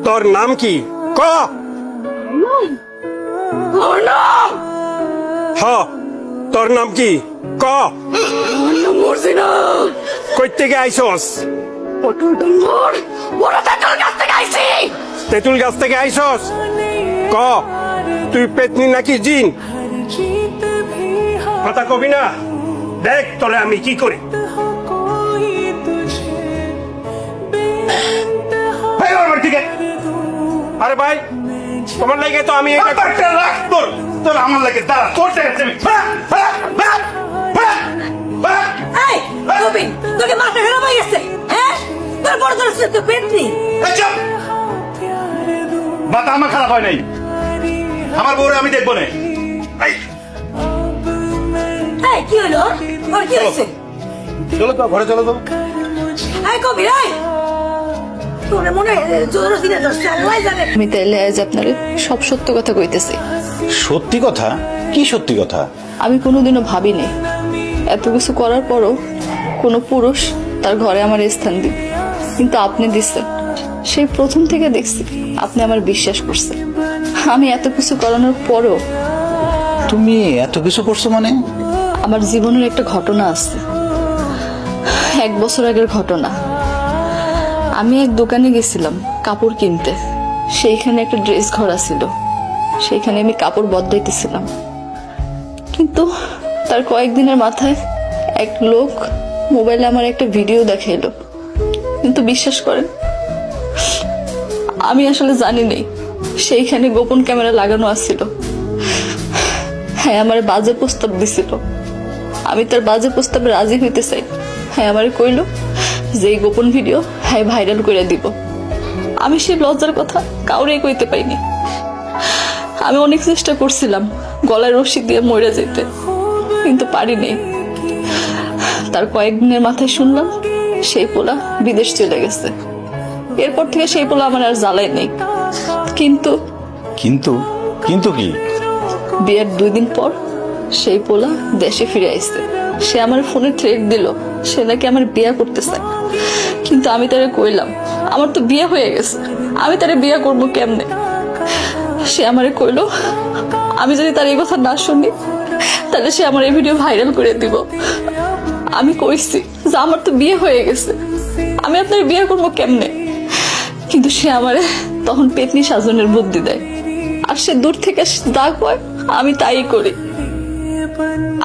তোর নাম কি ক? তোর নাম কি ক? কই থেকে আইসস? তেঁতুল গাছ থেকে আইসস? ক তুই পেতনি নাকি জিন? কথা কবি না? দেখ তোরে আমি কি করি। আরে ভাই তোমার লাগে তো আমি তোর আমার লাগে দাঁড়া তোর তোকে মাথা খারাপ হয়ে গেছে, হ্যাঁ? তোর বড় তোর তো পেটনি। মাথা আমার খারাপ হয় নাই, আমার বউরে আমি দেখবো না। কি হলো? ওর কি হয়েছে? চলো তো ঘরে চলো তো। কবির তোর মনে জোর দিনে আল্লাহ জানে। আমি তাইলে আজ আপনার সব সত্য কথা কইতেছি। সত্যি কথা? কি সত্যি কথা? আমি কোনোদিনও ভাবিনি এত কিছু করার পরও কোনো পুরুষ তার ঘরে আমার স্থান দিবে, কিন্তু আপনি দিচ্ছেন। সেই প্রথম থেকে দেখছি আপনি আমার বিশ্বাস করছেন। আমি এত কিছু করানোর পরও তুমি এত কিছু করছো মানে? আমার জীবনের একটা ঘটনা আছে, 1 বছর আগের ঘটনা। আমি এক দোকানে গেছিলাম কাপড় কিনতে, সেইখানে একটা ড্রেস ঘর ছিল, সেইখানে আমি কাপড় বদলাইতেছিলাম। কিন্তু তার কয়েকদিনের মাথায় এক লোক মোবাইলে আমার একটা ভিডিও দেখাইলো। কিন্তু বিশ্বাস করেন আমি আসলে জানি নাই সেইখানে গোপন ক্যামেরা লাগানো আছিল। হ্যাঁ, আমার বাজে প্রস্তাব দিছিল। আমি তার বাজে প্রস্তাবে রাজি হইতে চাই। হ্যাঁ, আমার কইলো যে এই গোপন ভিডিও হ্যাঁ ভাইরাল করে দিব। আমি সেই লজ্জার কথা কাউরেই কইতে পাইনি। আমি অনেক চেষ্টা করছিলাম গলায় রশি দিয়ে মরে যেতে, কিন্তু পারিনি। তার কয়েকদিনের মাথায় শুনলাম সেই পোলা বিদেশ চলে গেছে। এরপর থেকে সেই পোলা আমার আর জ্বালাই নেই। কিন্তু কিন্তু কিন্তু কি? বিয়ের 2 দিন পর সেই পোলা দেশে ফিরে আসছে। সে আমার ফোনে থ্রেট দিল সে নাকি আমার বিয়ে করতে চায়। কিন্তু আমি তারে কইলাম আমার তো বিয়ে হয়ে গেছে, আমি তারে বিয়ে করবো কেমনে? সে আমারে কইলো আমি যদি তার এই কথা না শুনি তাহলে সে আমার এই ভিডিও ভাইরাল করে দিব। আমি কইছি যে আমার তো বিয়ে হয়ে গেছে, আমি আপনার বিয়ে করবো কেমনে? কিন্তু সে আমারে তখন পেতনি সাজনের বুদ্ধি দেয়, আর সে দূর থেকে যা কয় আমি তাই করি।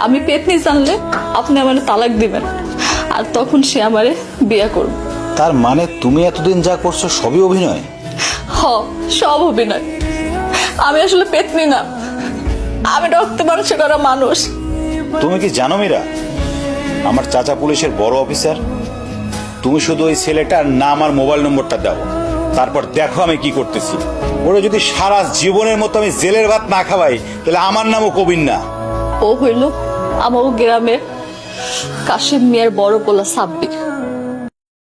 আমি পেতনি জানলে আপনি আমার তালাক দিবেন, আর তখন সে আমারে বিয়ে করবে। তার মানে তুমি এতদিন যা করছো সবই অভিনয়? সব অভিনয়। আমি আসলে পেতনি না, আমি রক্ত মাংস করা মানুষ। তুমি কি জানো মীরা, আমার চাচা পুলিশের বড় অফিসার। তুমি শুধু ওই ছেলেটার নাম আর মোবাইল নম্বরটা দাও, তারপর দেখো আমি কি করতেছি। ওরা যদি সারা জীবনের মতো আমি জেলের ভাত না খাওয়াই তাহলে আমার নামও কবির না। ও হইল আমার গ্রামের কাশিম মিয়ার বড় পোলা সাব্বির।